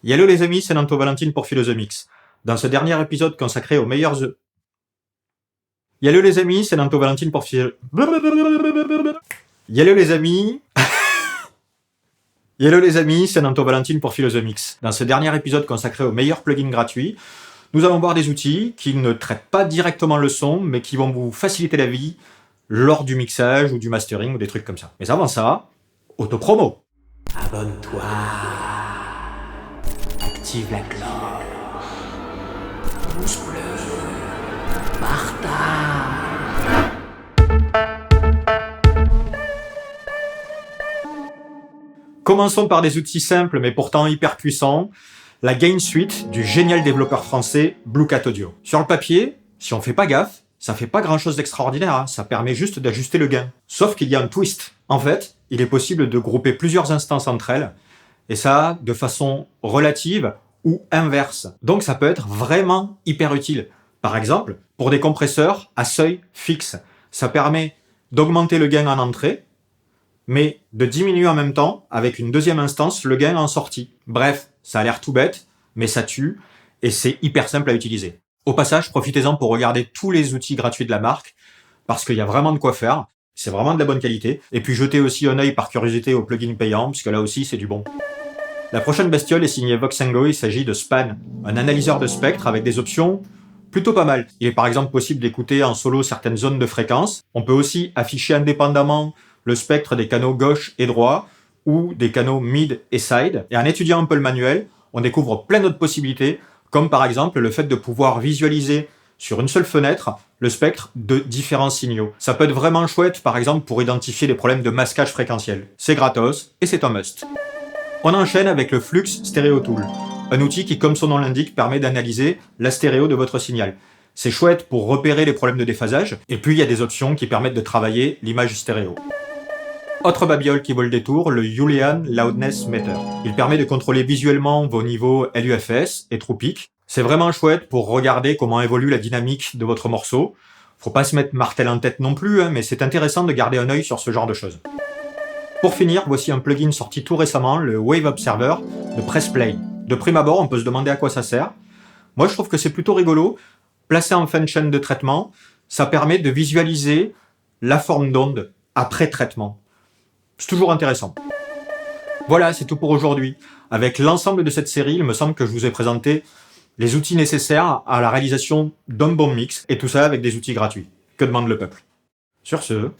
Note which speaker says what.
Speaker 1: Hello les amis, c'est Nanto Valentine pour Philosomix. Dans ce dernier épisode consacré aux meilleurs œufs. Hello les amis, c'est Nanto Valentine pour Hello les amis. Hello les amis, c'est Nanto Valentine pour Philosomix. Dans ce dernier épisode consacré aux meilleurs plugins gratuits, nous allons voir des outils qui ne traitent pas directement le son, mais qui vont vous faciliter la vie lors du mixage ou du mastering ou des trucs comme ça. Mais avant ça, autopromo.
Speaker 2: Abonne-toi. Active la cloche. Pouce bleu. Partage.
Speaker 1: Commençons par des outils simples mais pourtant hyper puissants. La Gain Suite du génial développeur français Blue Cat Audio. Sur le papier, si on fait pas gaffe, ça fait pas grand chose d'extraordinaire, hein. Ça permet juste d'ajuster le gain. Sauf qu'il y a un twist. En fait, il est possible de grouper plusieurs instances entre elles, et ça de façon relative ou inverse. Donc ça peut être vraiment hyper utile. Par exemple, pour des compresseurs à seuil fixe, ça permet d'augmenter le gain en entrée, mais de diminuer en même temps, avec une deuxième instance, le gain en sortie. Bref, ça a l'air tout bête, mais ça tue, et c'est hyper simple à utiliser. Au passage, profitez-en pour regarder tous les outils gratuits de la marque, parce qu'il y a vraiment de quoi faire, c'est vraiment de la bonne qualité, et puis jetez aussi un œil par curiosité aux plugins payants, parce que là aussi c'est du bon. La prochaine bestiole est signée Voxengo, il s'agit de Span, un analyseur de spectre avec des options plutôt pas mal. Il est par exemple possible d'écouter en solo certaines zones de fréquence, on peut aussi afficher indépendamment le spectre des canaux gauche et droit, ou des canaux mid et side. Et en étudiant un peu le manuel, on découvre plein d'autres possibilités, comme par exemple le fait de pouvoir visualiser sur une seule fenêtre le spectre de différents signaux. Ça peut être vraiment chouette, par exemple, pour identifier des problèmes de masquage fréquentiel. C'est gratos, et c'est un must. On enchaîne avec le Flux Stereo Tool, un outil qui, comme son nom l'indique, permet d'analyser la stéréo de votre signal. C'est chouette pour repérer les problèmes de déphasage, et puis il y a des options qui permettent de travailler l'image stéréo. Autre babiole qui vaut le détour, le Julian Loudness Meter. Il permet de contrôler visuellement vos niveaux LUFS et True Peak. C'est vraiment chouette pour regarder comment évolue la dynamique de votre morceau. Faut pas se mettre martel en tête non plus, mais c'est intéressant de garder un œil sur ce genre de choses. Pour finir, voici un plugin sorti tout récemment, le Wave Observer de Pressplay. De prime abord, on peut se demander à quoi ça sert. Moi, je trouve que c'est plutôt rigolo. Placé en fin de chaîne de traitement, ça permet de visualiser la forme d'onde après traitement. C'est toujours intéressant. Voilà, c'est tout pour aujourd'hui. Avec l'ensemble de cette série, il me semble que je vous ai présenté les outils nécessaires à la réalisation d'un bon mix, et tout ça avec des outils gratuits. Que demande le peuple ? Sur ce,